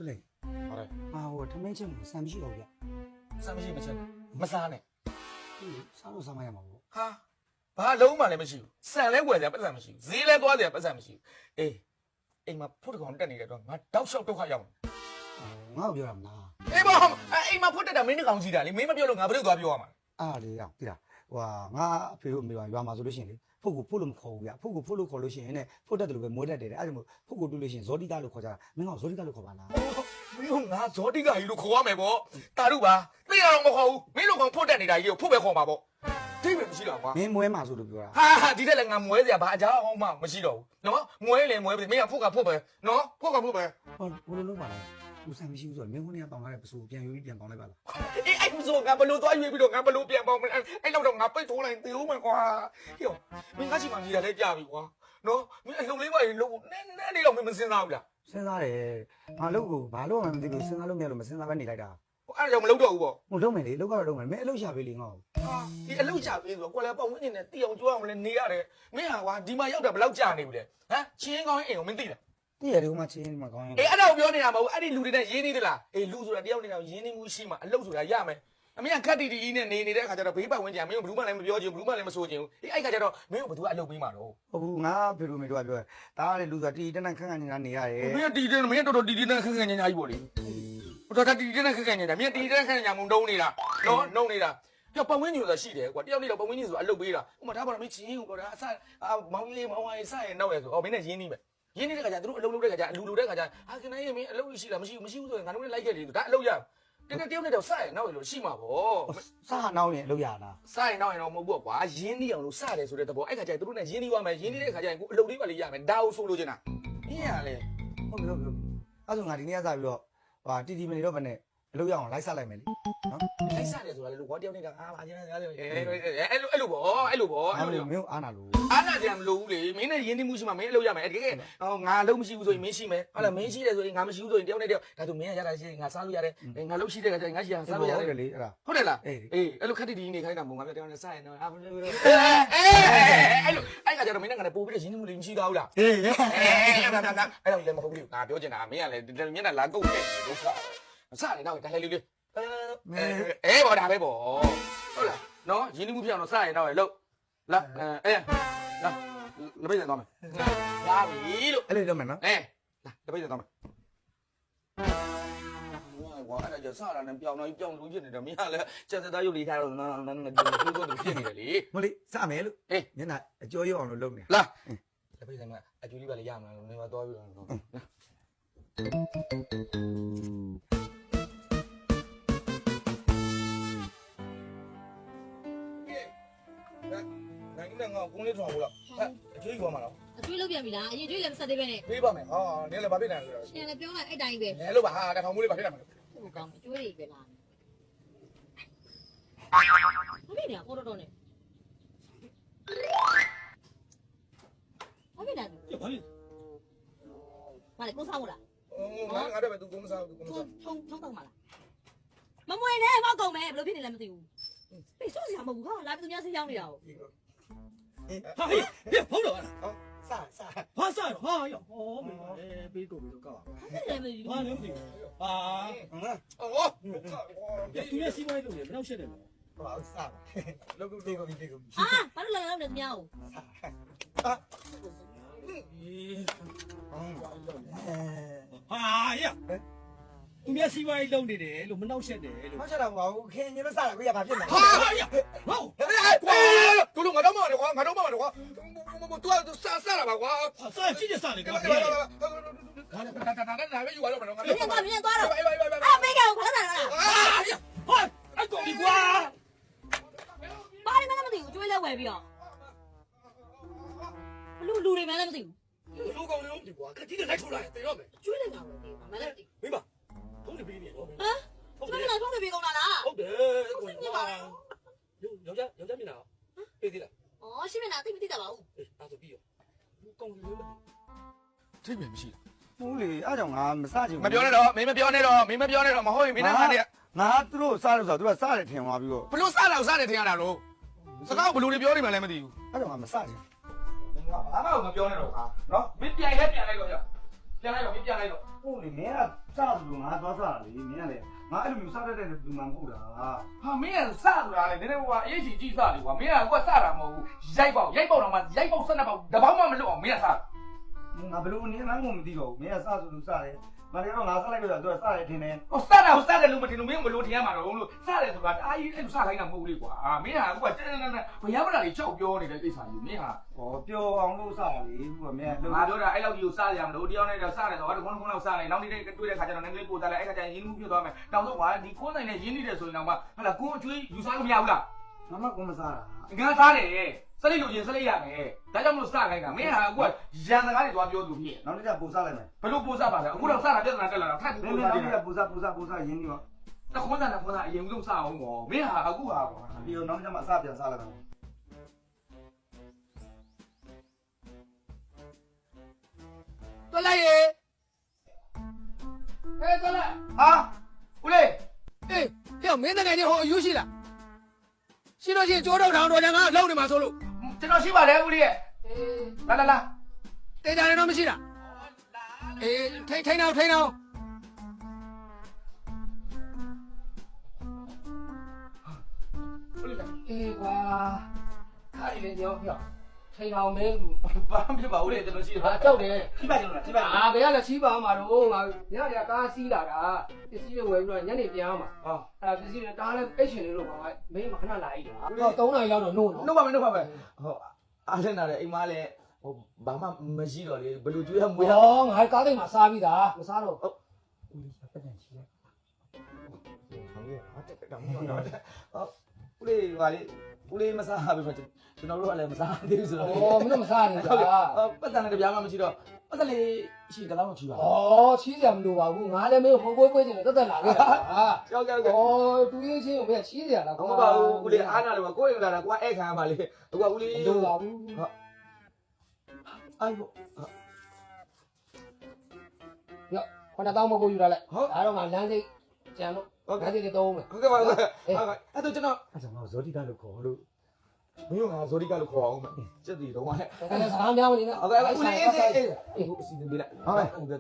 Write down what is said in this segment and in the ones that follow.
ဟုတ်လေဟိုထမင်းချက်ကိုစံမရှိတော့ဗျ စမ်းမရှိမချက်မစားနဲ့ စားလို့စားမရမှာပေါ့ ဟာဘာလုံးမှလည်းမရှိဘူးစံလဲဝယ်ကြပတ်စံမရှိဘူးဈေးလဲသွားကြပတ်စံမရှိဘူးအေးအိမ်မှာဖို့တကောင်တက်နေတဲ့တော့ငါတောက်လျှောက်ဒုက္ခရောက်နေ ငါ့ကိုပြောရမလား အေးဘောအိမ်မှာဖို့တက်တာမင်းတကောင်ကြီးတာလေမင်းမပြောလို့ငါဘယ်လိုသွားပြောရမှာ အားလေအောင်တိလားဟိုငါအဖေတို့အမေကရွာမှာဆိုလို့ရှိရင်လေဖုတ်ကိုဖုတ်လို့မခေါ်ဘူးဗျဖုတ်ကိုဖုတ်လို့ခေါ်လို့ရှိရင်ねဖုတ်တက်တယ်လို့ပဲမွေးတတ်တယ်အဲ့ဒါမျိုးဖုတ်ကိုတူးလို့ရှိရင်ဇောတိတာလို့ခေါ်ကြတာမင်းကဇောတိတာလို့ခေါ်ပါလား မင်းကငါဇောတိကကြီးလို့ခေါ်ရမယ်ပေါ့တာတို့ပါသိရတော့မခေါ်ဘူးမင်းလိုကောင်ဖို့တက်နေတာကြီးကိုဖို့ပဲခေါ်မှာပေါ့တိတ်ပဲမရှိတော့ကွာ မင်းမွဲမှာဆိုလို့ပြောတာ ဟာဒီတက်လည်းငါမွဲစရာဘာအကြောင်းမှမရှိတော့ဘူးနော်မွဲလေမွဲပြီမင်းကဖို့ကဖို့ပဲနော်ဖို့ကဖို့ပဲ ဟောဘယ်လိုလုပ်ပါလဲဦးစံမရှိဘူးဆိုတော့မင်းခုနေ့ကပေါင်လာတဲ့ပစိုးပြန်ယူပြီးပြန်ပေါင်လိုက်ပါလား အေးအဲ့ဆိုငါဘလို့သွားရွေးပြီးတော့ငါဘလို့ပြန်ပေါင်းအဲ့လောက်တော့ငါပိတ်ထိုးလိုက်တေးဦးမယ်ကွာဟေ့မင်းကရှိမှနေတာလည်းကြာပြီကွာနော်မင်းအလုံလေးပါရင်လို့နည်းလေးတော့မင်းမစင်စားဘူးလား စဉ်းစားတယ်ငါလုပ်ကိုဘာလို့မှမသိဘူးစဉ်းစားလို့မရလို့မစဉ်းစားပဲနေလိုက်တာ အဲ့ဒါကြောင့်မလုပ်တော့ဘူးပေါ့ ဟိုလုပ်မယ်လေလုပ်ကတော့လုပ်မယ်မင်းအလုပ်ရှာပေးလေငါ့ကို ဒီအလုပ်ချပေးဆိုကွာလည်းပေါ့ဝင်းနေနဲ့တီအောင်ကြွားအောင်လည်းနေရတယ်မင်းဟာကွာဒီမှာရောက်တာဘယ်လောက်ကြာနေပြီလဲဟမ်ချင်းကောင်းအိမ်ကိုမင်းသိလား တည့်ရတယ်ဟိုမှာချင်းဒီမှာကောင်းရင် အေးအဲ့ဒါကိုပြောနေတာမဟုတ်အဲ့ဒီလူတွေနဲ့ရင်းနေသလားအေးလူဆိုတာတယောက်နေတာရင်းနေမှုရှိမှအလုပ်ဆိုတာရမယ်အမေကခက်တီတီနဲ့နေနေတဲ့အခါကျတော့ဘေးပတ်ဝန်းကျင်မင်းတို့ဘယ်သူမှလည်းမပြောချင်ဘူးဘယ်သူမှလည်းမဆိုချင်ဘူးအေးအဲ့ခါကျတော့မင်းတို့ဘယ်သူကအလုပ်ပေးမှာတော့ ဟုတ်ဘူးငါဖေလိုမေတို့ကပြောတားလေလူဆိုတာတီတန်းတန်းခန့်ခန့်နေတာနေရတယ် မင်းတီတီမင်းတော်တော်တီတီနဲ့ခက်ခက်ညာညာကြီးပေါ့လေဟိုတော့တီတီနဲ့ခက်ခက်ညာညာမင်းတီတီနဲ့ခက်ခက်ညာမုံတုံးနေတာနော်နှုံနေတာပြပတ်ဝန်းကျင်ဆိုတာရှိတယ်ကွာတယောက်နေတော့ပတ်ဝန်းကျင်ဆိုတာအလုပ်ပေးတာဥမာဒါပါတော့မင်းချင်းကိုတော့အဆမောင်လေးမောင်ဝိုင်းစရဲနောက်ရဲဆိုမင်းနဲ့ရင်းနေမယ်ရင်းနေတဲ့ခါကျသူတို့အလုပ်လုပ်တဲ့ခါကျအလူလူတဲ့ခါကျဟာခင်ဗျားရေမင်းအလုပ်ရှိလားမရှိဘူးဆိုရင်ငါတို့လည်းလိုက်ခဲ့လေဒါအလုပ်ရတယောက်နဲ့တော့စရဲနောက်ရဲလို့ရှိမှာပေါ့ စားနောက်ရင်အလုပ်ရတာ စရဲနောက်ရဲတော့မဟုတ်ဘူးကွာရင်းနေအောင်လို့စတယ်ဆိုတဲ့သဘောအဲ့ခါကျသူတို့နဲ့ရင်းနေသွားမယ်ရင်းနေတဲ့ခါကျရင်ကိုအလုပ်လေးပါလေးရမယ်ဒါကိုဆိုလို့ချင်တာမင်းရလေ ဟုတ်ပြီအဲ့ဆိုငါဒီနေ့ကစပြီးတော့ဟာတီတီမနေတော့ဗနဲ့အလုပ်ရအောင်လိုက်ဆက်လိုက်မယ်လေနော် လိုက်စတယ်ဆိုတာလေလူဘောတယောက်နေတာအာဘာချင်းအဲ့လိုပေါ့အဲ့လိုပေါ့ အဲ့လိုမျိုးအားနာလို့ အားနာကြမလို့ဘူးလေမင်းနဲ့ရင်းနှီးမှုရှိမှမင်းအလုပ်ရမယ်တကယ်ငါအလုပ်မရှိဘူးဆိုရင်မင်းရှိမယ်ဟုတ်လားမင်းရှိတယ်ဆိုရင်ငါမရှိဘူးဆိုရင်တယောက်နဲ့တယောက်ဒါဆိုမင်းကရတာရှိရင်ငါစားလို့ရတယ်ငါလုပ်ရှိတဲ့ကငါရှိရစားလို့ရတယ် ဟုတ်တယ်လေအဲ့ဒါ ဟုတ်တယ်လားအေးအဲ့လိုခက်တီတီနေခိုင်းတာမဟုတ်ငါပြတယောက်နဲ့စားရင်တော့အဲ့လိုအဲ့ကကြတော့မင်းနဲ့ငါနဲ့ပို့ပြီးရင်းနှီးမှုလေးမရှိတော့ဘူးလား အေး အဲ့တော့လည်းမဟုတ်ဘူးငါပြောချင်တာမင်းကလည်းမျက်နှာလာကုတ်တယ်လို့စားတယ်နောက်ဒါလည်းလေးလေးဘောဒါပဲပေါ့ဟုတ်လားနော်ရင်းနှီးမှုပြအောင်တော့စားရင်တော့လို့လာလာလက်ပိတ်သွားမယ်ရပြီလို့ အဲ့လိုလုပ်မယ်နော် လာလက်ပိတ်သွားမယ်ဝါအဲ့ဒါကြစားတာနဲ့ပြောင်းလို့ဖြစ်နေတယ်မင်းကလည်းစက်သားရုပ်လေးထားတော့နော်ဖြစ်နေတယ်လေ မလေးစမယ်လို့မျက်နှာအကျော်ရုပ်အောင်လို့လုပ်နေ လာလက်ပိတ်သွားမယ်အကျူလေးပါလေရမလားလို့နေမှာသွားပြီးတော့နိုင်ငံငါကုန်းလေးထောင်ဘူးလားအကျွေးကောမှာတော့ အကျွေးလုပ်ပြန်ပြီလားအရင်ကျွေးလည်းမဆက်သေးပဲနဲ့ ပေးပါမယ်ဟာနင်းလည်းဘာဖြစ်နေလဲ ရှင်လည်းပြောလိုက်အဲ့တိုင်းပဲ လဲလို့ပါဟာတထောင်မိုးလေးဘာဖြစ်နေလဲ ဟုတ်ကောင်းကျွေးတွေပဲလားဘာဖြစ်နေတာပေါ်တော့နဲ့ဘာဖြစ်နေလဲ ဘာဖြစ် ဘာလဲကိုစားမို့လား ငါတော့ပဲသူကုန်းစားသူကုန်းစား ထုံတော့မှာလားမမွေနဲ့မောက်ကုန်မယ်ဘယ်လိုဖြစ်နေလဲမသိဘူးပြေစိုးစရာမဟုတ်ဘူးဟာလာပြီးသူများဆေးချောင်းနေတာကို ဟာဟေးဖုန်းတော့ စ ဟာစားတော့ဟာရောဟောမင်းပေးကုန်ပြီးတော့ကောက် ဘာဖြစ်လဲမသိဘူး ဟာလည်းမသိဘူးဟာ အော် သူရဲ့စီးပွားရေးလုပ်နေမနောက်ရှက်တယ်မ ဟောစလုပ်ကုန်တေးကုန်တေးကုန် ဟာဘာလို့လဲလောက်နေသူများကို ဟာရသူရဲ့စီးပွားရေးလုပ်နေတယ်လို့မနောက်ရှက်တယ်လို့ ဟောချက်တော့မဟုတ်ဘူးခင်ရင်လို့စတာကိုရဘာဖြစ်လဲ ဟာရဟုတ်ကွာသူတို့ငါတော့မတယ်ကွာငါတော့မတယ်ကွာသူကစားတာပါကွာ စားကြည့်ကြစားလေကွာ ဒါပဲယူရတော့မလို့ငါ မြင်သွားတော့ ဘိုင် အဲ့မေးကောင်ဘာလို့လဲလား ဟာအကောင်ဒီကွာ ဘာလဲမသိဘူးကျွေးလဲဝယ်ပြီးတော့လူတွေမှလည်းမသိဘူး လူကောင်လုံးဒီကွာခတိတဲ့လိုက်ထုတ်လာတယ်တော့မယ် ကျွေးလိုက်တာမသိဘူးမလည်းမသိဘူး မိမဖုန်းနေပေးနေတော့ ဟမ်ကျွေးလိုက်ထုံးနေပြီကောင်လား ဟုတ်တယ်ကိုဟာယောက်ျားမျက်နှာပေးသေးလား อ๋อရှင်းမလားသိမသိတာပါဘူး အေးအဲ့ဒါပြီးရောကောင်လုံးမ ထိပ်ပဲမရှိ ဘူးလေအားကြောင့်ငါမစချင် မပြောနဲ့တော့မင်းမပြောနဲ့တော့မဟုတ်ရင်မင်းနဲ့ငါနဲ့ ငါသူတို့စားလို့ဆိုတော့သူကစားတယ်ထင်သွားပြီးတော့ ဘလို့စားတယ်ထင်ရတာလို့စကားဘလို့တွေပြောနေမှလည်းမသိဘူး အားကြောင့်ငါမစချင် မင်းကဘာမှမပြောနဲ့တော့ဟာနော်မင်းပြန်လိုက်တော့ကြာ ပြန်လိုက်တော့မင်းပြန်လိုက်တော့ ဟုတ်လေမင်းကစလို့ငါသွားစားလေမင်းကလေငါအဲ့လိုမျိုးစားတတ်တဲ့လူမှမဟုတ်တာ ဟာမင်းကစဆိုတာလေနည်းနည်းဟိုကအရေးကြီးကြီးစလေကွာမင်းကကွာစတာမဟုတ်ဘူးရိုက်ပေါက်တော့မှရိုက်ပေါက်12ပေါက်တပေါင်းမှမလွတ်အောင်မင်းကစ ငါဘယ်လိုအနေနဲ့မှမသိတော့ဘူးမင်းကစဆိုလို့စားတယ်မနေ့ကတော့ငါစားလိုက်လို့တော့စားတယ်ထင်တယ် ဟိုစတာလို့မတင်လို့မင်းဘယ်လိုတင်ရမှာတော့လို့စတယ်ဆိုတာအားကြီးအဲ့လိုစခိုင်းတာမဟုတ်လေကွာမင်းဟာကွာတန်းဘရားမလာလေးကြောက်ပြောနေတဲ့ကိစ္စကြီးမင်းဟာ ဟောပျော်အောင်လို့စားတာလေဟိုကမင်းက ငါပြောတာအဲ့လောက်ကြီးကိုစားရမလို့တယောက်နဲ့တော့စားတယ်ဆိုတော့ခုနလောက်စားလိုက်နောက်နေ့တွေ့တဲ့ခါကျတော့နည်းနည်းပို့သားလိုက်အဲ့ခါကျရင်ရင်းနှီးပြသွားမယ်တောင်တော့ကွာဒီကိုးနိုင်နဲ့ရင်းနှီးတယ်ဆိုရင်တော့ဟာလာကိုအကျွေးယူစားလို့မရဘူးလား ငါမှကိုမစားတာ ငါစားတယ်စလိတ်လို့ရင်စလိတ်ရမယ်ဒါကြောင့်မလို့စားခိုင်းတာမင်းဟာကွာရန်စကားတွေသွားပြောသူဖြစ် နောက်တစ်ချက်ပူစားလိုက်မယ် ဘလို့ပို့စားပါလဲအခုတော့စားတာပြဿနာတက်လာတော့ထပ်ပြီး မင်း ပို့ နောက် စားတယ် တစ်ချက်ပူစားရင်းနေပါ တခွန်းစားအရင်ဆုံးစားအောင်ပေါ့မင်းဟာအခုဟာကွာ ပြီးတော့နောက်တစ်ချက်မှအစပြန်စားလိုက်မယ် တွက်လိုက်ရေဟဲ့တွက်လိုက်ဟာဦးလေး အေးဟဲ့မင်းတကယ်ကြီးဟိုအယူရှိလားရှိလို့ရှိရင်ကြိုးတော့ထောင်တော့ကြငါလုံနေမှာဆိုလို့ ကျွန်တော်ရှိပါတယ်ဦးလေးရဲ့လာ တေးကြတယ်တော့မရှိတာအေးထိန်းတော့ ဦးလေး အေးကွာခါရီလေးကြောက်ပြောထိန်းအောင်မင်း ဘာမှမဖြစ်ပါဘူးလေကျွန်တော်ရှိတယ် ဟာကြောက်တယ် ချိပါကျွန်တော်လားချိပါ အာဘယ်ကလဲချီးပါမှာတော့ငါညရကားစီးလာတာပစ္စည်းတွေဝယ်ပြီးတော့ညနေပြန်အောင်မှာ ဟော အဲ့ဒါပစ္စည်းတွေတားလဲအိတ်ရှင်လေးလို့ပါမင်းမခဏလာလိုက်တာတော့3နာရီလောက်တော့နို့ နှုတ်ပါမယ်ဟောအားလည်နာတယ်အိမ်မလည်းဟိုဘာမှမရှိတော့လေဘယ်လိုကြွေးရမွေးရ ဟောငါကားသိမ်းမှာစားပြီးသားမစားတော့ ဦးလေးပတ်တန်ချီလိုက်ဟောလေဟာတက်တာမဟုတ်တော့ဦးလေးဟာလေဦးလေးမစားပါဘူးကျွန်တော်တို့ကလည်းမစားသေးဘူးဆိုတော့ ဩမင်းတို့မစားနေတာ ပတ်တန်လည်းတပြားမှမရှိတော့ပတ်တန်လေးရှိတလားမချူပါ ။အော်ချီးစရာမလိုပါဘူး။ငါလည်းမင်းဟိုပွဲပွဲချင်းတက်တက်လာခဲ့တာ။ ကြောက် အော်သူရေးချင်းကိုမင်းချီးစရာလား မဟုတ်ပါဘူးဦးလေးအားနာလို့ကိုယ်ရင်လာတာကိုကအဲ့ခံရပါလေအခုကဦးလေး မလိုပါဘူး အိုင်ဘော ။ညခဏတောင်းမကိုယူလာလိုက်။ဒါတော့ငါလမ်းစိတ်ကြံလို့လမ်းစိတ်တွေသုံးမယ် ဟုတ်ကဲ့ပါဟုတ်ကဲ့အဲ့တော့ကျွန်တော် အဲ့ဒါငါဇောတိကလို့ခေါ်လို့ မင်းကငါဇော်ဒီကလို့ခေါ်အောင်စက်တီတော့ကလည်း ။ဒါလည်းစကားများမနေနဲ့ ဟုတ်ကဲ့ဦးလေးအေးဟိုအစီအစဉ်ပေးလိုက်ဟုတ်ကဲ့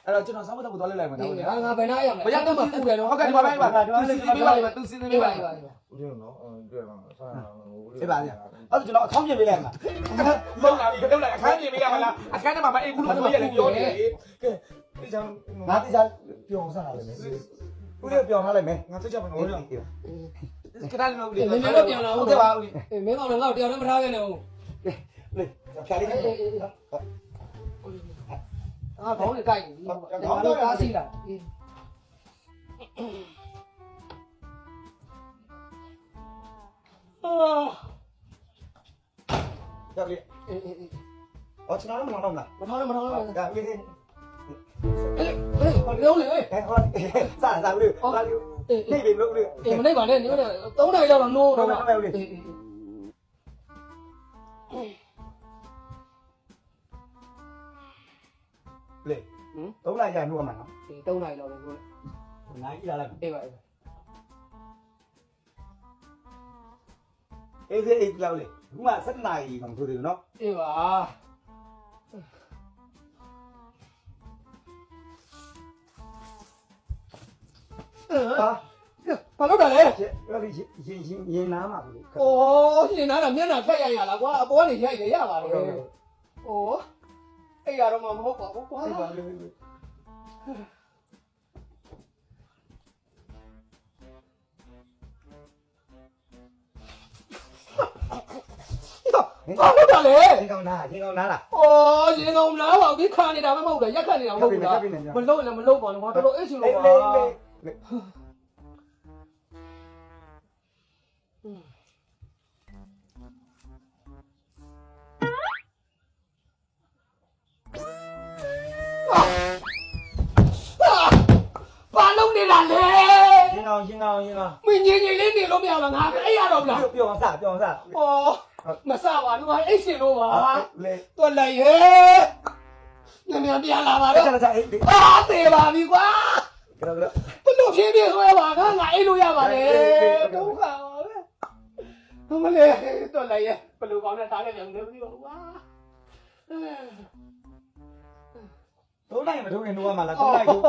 အဲ့တော့ကျွန်တော်စောင်းမတော့သွားလိုက်မယ်နော် ။ငါဘယ်နာရမလဲ။ဘယ်တော့မှပူတယ်နော် ဟုတ်ကဲ့ဒီမှာပါသူစီစဉ်ပေးပါလိမ့်မယ်သူစီစဉ်ပေးပါလိမ့်မယ် ဦးလေးနော်တွေ့ပါမှာစားအေးပါဗျာအဲ့ဒါကျွန်တော်အကောင့်ပြင်ပေးလိုက်မှာ လုံးလာပြီလုံးလာအခန်းပြင်ပေးရမလားအခန်းထဲမှာမအေးဘူးလို့ဆိုရတယ်ပြောနေလေကဲဒီကြောင့် ငါတိကျပျော်စားတာလေဦးလေးပျော်ထားလိုက်မယ် ငါသိချင်ပါတော့ခဏလေးတော့ဦး ။ လေး နည်းနည်းတော့ပြန်လာအောင် ဟုတ်ကဲ့ပါဦးလေး ။အေးမင်းကောင်လည်းငါ့ကိုတယောက်တည်းမထားခဲ့နဲ့ဦး လေဖြာလေး ။အေးငါခေါင်းနဲ့ကြိုက်နေပြီ။ငါတော့ကားစီးလာ။အေး ဖြာလေး အေး အော်ကျွန်တော်လည်းမထောင်တော့လား မထောင်းနဲ့ ဒါဦးလေး အေးလုံးလေ အဲဟောစားဦးလေးဟာလေး အေး နေပြီလို့ဦးလေး အေးမနေပါနဲ့နင်တို့3နာရီလောက်တော့နိုးတော့ ဟုတ်ပါဦးလေး အေး လေ3နာရီကြာနှုတ်ရမှာနော် အေး3နာရီလောက်ပဲကို နိုင်ကြည့်လာလိုက် အေးပါအေး အေးလောက်လေခုမှ7နာရီမှမဆိုသေးဘူးနော် အေးပါ ဟာ ဘာလို့တာလဲ ရောဒီရင်နားမှာဘူး ဩရှင်နားတာမျက်နှာဖက်ရရလားကွာအပေါ်ကနေရိုက်တယ်ရပါလေဩအဲ့ရတော့မှမဟုတ်ပါဘူးကွာ အေးပါလေ ဘာလို့တာလဲ ရင်ကောင်းလားဩရင်ကောင်လားပါဒီခါနေတာမဟုတ်တာရက်ခတ်နေတာမဟုတ်ဘူးလားမလုံးလည်းမလုံးပါနဲ့ကွာတော်တော်အိတ်ရှင်လို့ပါဘာလုံးနေတာလဲ ရင်ကောင်း မင်းငြိမ်လေးနေလို့မရလားငါအဲ့ရတော့လား ပြောင်းစား ဩမစပါဘူးငါအိတ်ရှင်လို့ပါ လေ တော်လိုက်ဟဲ့မြန်ပြန်လာပါတော့ ကြာအေး အာသေးပါပြီကွာ ကြောက် ဘလို့ဖြည်းဖြည်းဆွဲပါငါအိတ်လို့ရပါလေဒုက္ခပါပဲမလေးတော်လိုက်ရဲ့ဘလို့ကောင်းနဲ့ထားခဲ့တယ်မသိဘူးကွာ လိုက်မထုံးရင်တော့မှလား3လိုက်ကို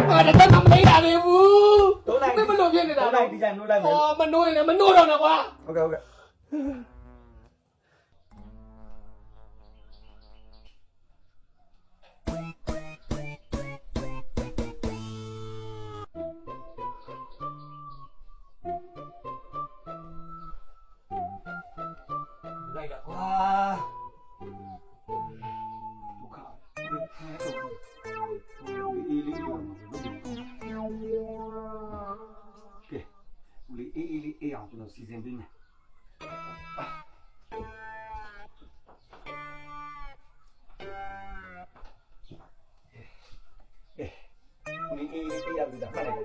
ငါတော့မနေရသေးဘူး 3လိုက် မလို့ဖြစ်နေတာ 3လိုက်ဒီတိုင်းနိုးလိုက်မယ် မနိုးရင်လည်းမနိုးတော့နဲ့ကွာ ဟုတ်ကဲ့ဟုတ်ကဲ့လိုက်တာကွာဒုက္ခအေးလေးရောကဲဦးလေးအေးအောင်ကျွန်တော်စီစဉ်ပေးမယ် အေးရပြီဒါဖတ်လိုက်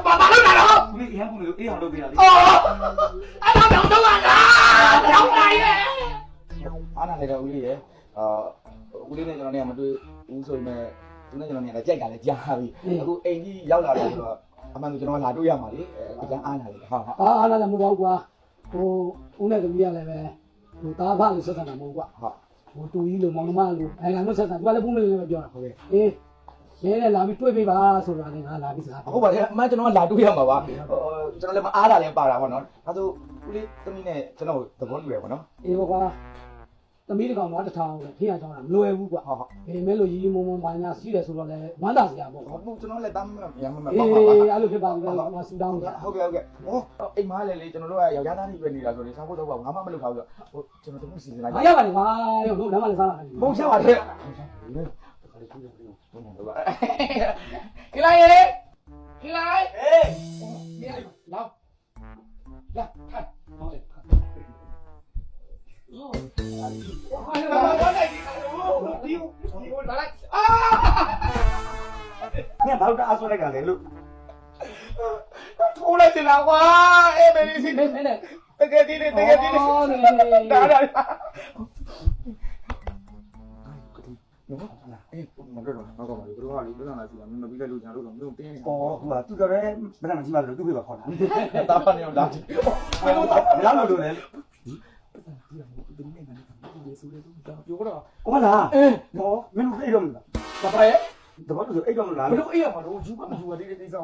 ဘာလို့လာတော့ ဦးလေးအရင်ကလို့အေးအောင်လုပ်ပေးတာလေ အော်အဲ့တော့တော့လာတော့နိုင်ရဲ့ အားနာနေတော့ဦးလေးရဲ့ဦးလေးနဲ့ကျွန်တော်နဲ့မတွေ့ဘူးဆိုပေမဲ့သူနဲ့ကျွန်တော်နဲ့လည်းကြိုက်ကလည်းကြားပြီအခုအိမ်ကြီးရောက်လာတယ်ဆိုတော့အမှန်ဆိုကျွန်တော်လာတွေ့ရမှာလေအကျန်းအားနာတယ်ဟုတ်ဟုတ် အားလာတယ်မဟုတ်ဘူးကွာဟိုဦးနဲ့သမီးကလည်းပဲဟိုတားဖလို့ဆက်ဆံတာမဟုတ်ကွာ ဟုတ် ဟိုတူကြီးလို့မောင်နှမလို့အဲငါတို့ဆက်ဆံသူကလည်းဖုန်းလေးလေးပဲပြောတာဟုတ်ကဲ့အေးရဲနဲ့လာပြီးတွေ့ပေးပါဆိုတာလည်းငါလာပြီးစကား ဟုတ်ပါတယ်အမှန်ကျွန်တော်ကလာတွေ့ရမှာပါကျွန်တော်လည်းမအားတာလည်းပါတာပေါ့နော်ဒါဆိုဦးလေးသမီးနဲ့ကျွန်တော်သဘောတူရပါတော့ အေးကွာသမီးတကောင်တော့တစ်ထောင်ပဲဖိရကြောင်းတာမလွယ်ဘူးကွာ ဟုတ်ဟုတ် အေးမဲလို့ရီရီမုံမုံပါညာစီးတယ်ဆိုတော့လည်းဝမ်းသာစရာပေါ့ကွာ ဟုတ်ကျွန်တော်လည်းတမ်းရမ်းမှာ အေး ပါပါ အဲ့လိုဖြစ်ပါဘူးကွာငါဆူတောင်းတာ ဟုတ်ကဲ့ဟုတ်ကဲ့ဟောအိမ်မားလည်းလေကျွန်တော်တို့ကယောက်ျားသားတွေပဲနေတာဆိုရင်စားဖို့တော့ဘာမှမလုပ်ပါဘူးဟိုကျွန်တော်တို့စီစဉ်လိုက် ငါရပါလေကွာရောတို့လမ်းမလည်းစားလာတယ် ပုံချပါတယ်ခလိုက်ရေခလိုက် အေး နေလိုက်လောက်လာထိုင်ဟောလေဟာလာလိုက်ဒီလာလိုက်အာ ညဘာလို့အားဆွဲလိုက်တာလဲလို့ ထိုးလိုက်တင်လာကွာအေးမင်းစီနေနေတကယ်ဒီနေတကယ်ဒီနေဒါဒါ နော်အေးမတော်တော့တော့ပါဘူးတို့ကလေပြန်လာစီတာမင်းမပြီးလိုက်လို့ညာတို့တော့မင်းတင်း ဟောဟိုကသူကလည်းဘယ်နဲ့မှကြီးမှလို့သူ့ဖေးပါခေါ်တာ တာဖတ်နေတော့ဒါ ဘယ်လိုလုပ်လဲ ပြောတော့ ဟုတ်လားဟောမင်းတို့အိတ်တော့မလား ဘာပါရဲ့ တပတ်ဆိုအိတ်တော့မလား ဘယ်လိုအေးရမှာတော့ယူပါမယူပါဒီကိစ္စ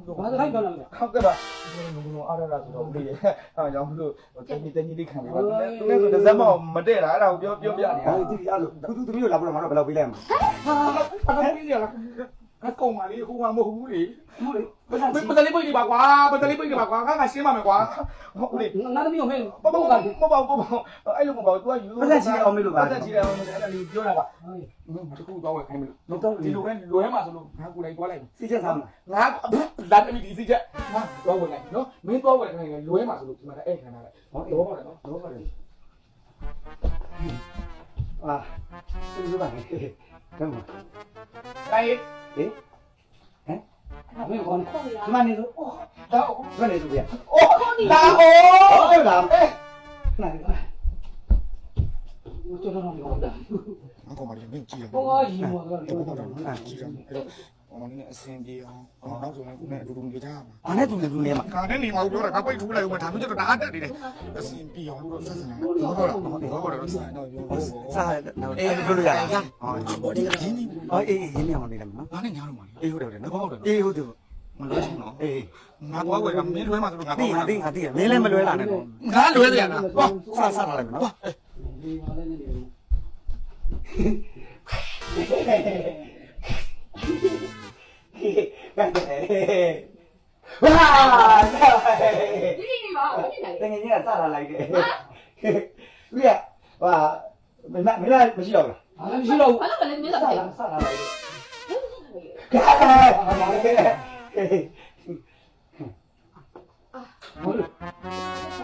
ကို ဘာလိုက်ကောင်းလဲ ခောက်ကပါဘုံဘုံအားရတာဆိုတော့ဦးလေးအဲကြောင့်မလို့တင်းကြီးလေးခံနေပါသူနဲ့ဆိုတစ်စက်မမတည့်တာအဲ့ဒါကိုပြောပြနေတာ ဟောဒီအဲ့လိုသူသမီးကိုလာပြီးတော့ငါတို့ဘယ်လောက်ပေးလိုက်မှာ ဟာဘာလို့ပြရလားအကောင်မလေးဟိုမှာမဟုတ်ဘူးလေ ဟုတ်လေ ပဒလေးပိတ်နေပါကွာပဒလေးပိတ်နေပါကွာငါရှင်းပါမယ်ကွာဟုတ်လေ ငါသမီးကိုမင်း ပေါ့ပေါ့ပေါ့အဲ့လိုမပေါ့ तू ကယူ ပတ်သက်ချီအောင်မေးလို့ပါ ပတ်သက်ချီတယ်အဲ့ဒါလေးပြောတာကတခုတော့ဝယ်ခိုင်းမလို့ဒီလိုပဲလွယ်မှာဆိုလို့ငါကိုယ်လိုက်သွားလိုက် စီချက်စားမလား ငါလာတမီဒီစီချက်ငါတော့ဝယ်လိုက်နော်မင်းတော့ဝယ်ခိုင်းလွယ်မှာဆိုလို့ဒီမှာအဲ့ခံတာလေ ဟော တော့ပါတယ်နော် တော့ပါတယ်အာသူကလည်းကဲမ တိုင်း ဟေးဟမ် မင်းကောင်း ခေါ်နေတာ ဒီမနေဆိုအော် တော့ ဘယ်နေဆိုပြ အိုးလာအိုး ဟုတ်လားနိုင် ကျွန်တော်တို့ပြောတာ အကောင်မလေးမင်းကြည့်ရ ဘောကရီမောတော့ပြောတာ ကြည့်ရအဲ့တော့ဟိုမင်းအစင်ပြေအောင်နောက်ဆိုရင်ကိုနဲ့အတူတူနေကြမှာ ဘာနဲ့သူလဲသူလဲမှာ ကာနဲ့နေမှာပြောတာကပိတ်ထိုးလိုက်ဦးမှာဒါမျိုးကျတော့ဒါအတက်နေတယ်အစင်ပြေအောင်လို့ဆက်ဆံတော့တော့တော့ဆက်တော့ပြော စားတော့အေးပြောလို့ရတာဟော ဒီကရင်းနေ ဟောအေးရင်းနေအောင်နေတယ်နော် ငါနဲ့ညားတော့မှာ အေးဟုတ်တယ်နော် ဟုတ်တယ် အေးဟုတ်တယ် မလွဲချင်တော့ အေး ငါတော့ဝယ်ကမင်းလွဲမှာဆိုလို့ငါ တိ တော့ ငါတိငါတိမင်းလည်းမလွဲလာနဲ့တော့ ငါလွဲတယ်လားဟော စားလာလိုက်မယ်နော် ဒီမှာလည်းနေတယ် ဟာ ဒီဒီနေပါဘာဖြစ်နေလဲ တကယ်ကြီးကစားလာလိုက်တယ်ဦးရဟာမင်းမရှိတော့ဘူး ဘာလည်းမရှိတော့ဘူး ဘာလို့လဲမင်း လား လာ စား တယ် လာလိုက်ကဲ ဟုတ်လို့ ဘာ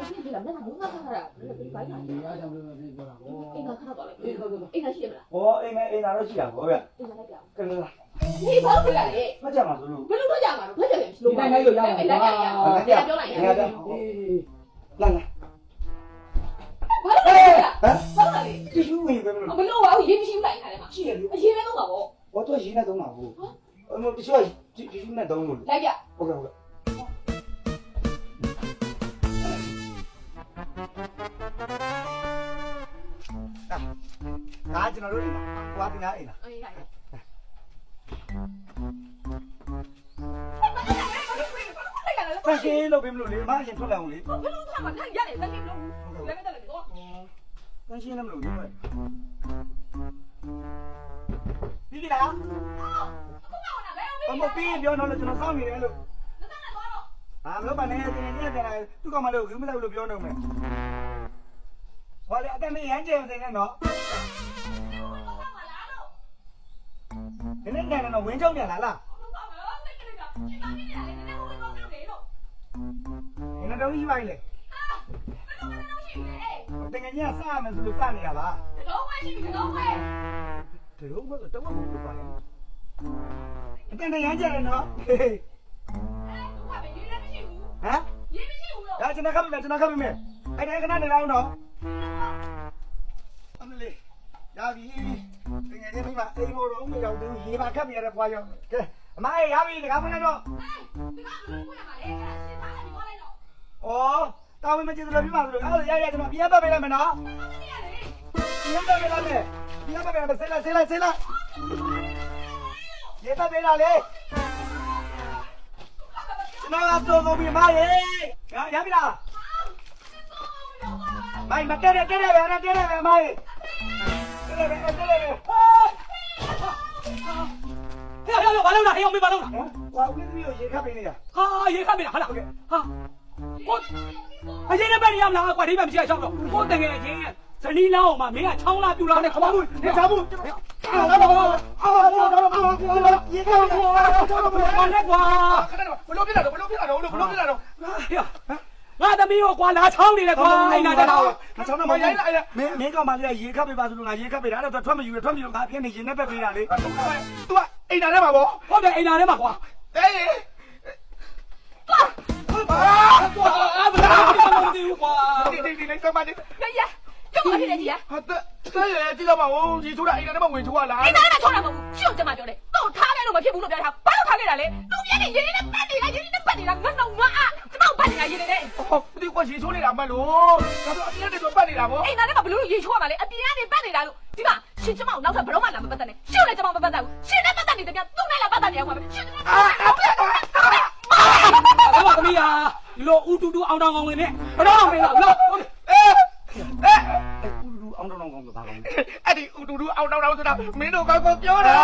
ဖြစ်နေလဲမင်းကဘုံကခါတာဒီဘိုင်းလာ ဒီအားကြောင့်လည်းပြောတာကို အိမ်ကခါတော့လေအိမ်ကရှိရမလား ဟောအိမ်မဲအိမ်သာတော့ရှိတာဗောဗျ အိမ်ကလိုက်ပြ ကဲလား ဒီဘာလို့လဲ မကြမှာဆိုလို့ ဘယ်လိုတော့ကြမှာလဲဖက်ကြတယ်လို့ ဒီတိုင်းလိုက်လို့ရမှာ အဲ့ဒါကြရပြောလိုက်ရင် ငါတော့ အေး လာလာ ဘာလို့လဲဘာလို့လဲ တီရှူးဝင်ပဲမလို့ မလို့ပါဘူးရေးမရှိဘူးလိုက်ခါထဲမှာ ရှိရလို့ အရင်ပဲတော့ပါဗော ဟောတော့ရင်းနဲ့သုံးတာကိုအမတီရှူးတီရှူးနဲ့သုံးလို့ လိုက်ပြ ဟုတ်ကဲ့ဟုတ်ကဲ့ ကျွန်တော်တို့အိမ်မှာဟိုကတင်သားအိမ်လား အေးရရ ဖက်ရှင်လုပ်ပေးမလို့လေအမအရင်ထွက်လာအောင်လေ ဘယ်လိုထားမှထိုင်ရတယ်တက်နေလို့လည်းမတက်လည်းတော့ ဖက်ရှင်လည်းမလို့လေပြီးပြီလား အခုမှဝင်လာလဲ အမပြီးပြောတော့လို့ကျွန်တော်စောင့်နေတယ်လို့ လက်တက်နဲ့သွားတော့ ဟာမလို့ပါနဲ့တင်နေတယ်သူကမှလို့ဘူးမလို့ပြောနေမယ်ဟောလေအတမရမ်းကျယ်နေတယ်နော်ဒီနေ့ကနေတော့ဝင်းချုံပြန်လာလားဒီနေ့တော့ကြီးပါလေတင်ငယ်ကြီးကစားမယ်ဆိုလို့စနေရလားတော့ဘယ်တော့မှမပါဘူးအတန်ရမ်းကျယ်တယ်နော်ဟမ်ဒါကျွန်တော်ခပ်မယ်ကျွန်တော်ခပ်မယ်အဲ့ဒါခဏနေလောက်နော်အမလေးရပြီတင်ငယ်ကြီးမိမအိမ်ပေါ်တော့မရောက်သေးဘူးရေပါခပ်နေရတဲ့ဘွားရောက်ကဲအမရပြီတကားဖွင့်တော့ဩတာဝန်မကျလို့ပြပါလို့အဲ့ဒါရကျွန်တော်ပြန်ပတ်ပေးလိုက်မယ်နော်ပြန်ပတ်ပေးလိုက်မယ်ပြန်ပတ်ပေးလိုက်ဆက်လိုက်ရေပတ်ပေးလိုက်လေကျွန်တော်ဆိုပြီးမရေရပြီလားမိုင်မတက်တယ်ပဲမိုင်တက်တယ်ပဲဟာဘာလုပ်တာဟဲ့အောင်မင်းဘာလုပ်တာ ဟွာဦးလေးသမီးကိုရေခတ်ပေးနေတာ ဟာရေခတ်ပြီလားဟာလားဟာကိုအရင်နဲ့ပဲနေရမလားကွာဒီဘက်မရှိရချောင်းတော့ကိုတကယ်ချင်းဇနီးလောင်းအောင်မမင်းကချောင်းလာပြူလာနဲ့ခမဘူး နေချာဘူးရေခတ်ပေးနဲ့ကွာ ခဏတော့ဘလို့ပြလာတော့ဘလို့ပြလာတော့ငါသမီးကိုကွာလာချောင်းနေတယ်ကွာအိမ်လာကြတော့ ငါချောင်းတော့မရိုင်းလိုက်မင်းကောင်မလေးရေခတ်ပေးပါဆိုလို့ငါရေခတ်ပေးတာအဲ့တော့ထွက်မယူရထွက်မယူငါအဖြစ်နေရင်နဲ့ပဲပေးတာလေ तू ကအိမ်သားထဲမှာဗော ဟုတ်တယ်အိမ်လာထဲမှာကွာ အေး အာဘာလို့မသိဘူးကွာ ဒီလေးစမ်းပါနေ ရကျုပ်အဖြစ်နေကြီးရ ဟာတဲ့ရဲကြည့်တော့ပါဦးဒီချိုးတာအိမ်သားထဲမှာဝင်ချိုးရလား အိမ်သားနဲ့ချောင်းတာမဟုတ်ဘူးရှင့်ကျမပြောတယ်တော့ထားခဲ့လို့မဖြစ်ဘူးလို့ပြောထားဘာလို့ထားခဲ့တာလဲသူပြည့်နေရင်းနဲ့ပတ်နေတာရင်းနဲ့ပတ်နေတာငါတော့ငါကျမပတ်နေတာရင်းနဲ့ ဟောဒီကွာရေချိုးနေတာမှလို့ဒါဆိုအပြင်းနဲ့တော့ပတ်နေတာဗော အိမ်သားနဲ့ကဘလို့ရေချိုးရမှာလဲအပြင်ကနေပတ်နေတာလို့ဒီမှာရှင်ကျမကိုနောက်ထပ်ဘလို့မှလာမပတ်တဲ့နဲ့ရှင့်လည်းကျမမပတ်တဲ့ဘူးရှင်နဲ့ပတ်တဲ့နေတဲ့ပြသူ့နဲ့လာပတ်တဲ့နေအောင်ပါပဲရှင်ကျမ ဘာမှသမီးဟာဒီလိုဥတူတူအောင်တောင်ကောင်ဝင်နဲ့ဘတော့မင်းတော့လို့ အေး ဦးလူအောင်တော့ကောင်းလို့ပါကောင်း အဲ့ဒီဥတူတူအောက်တောက်တောက်ဆိုတာမင်းတို့ကောက်ကိုပြောတာ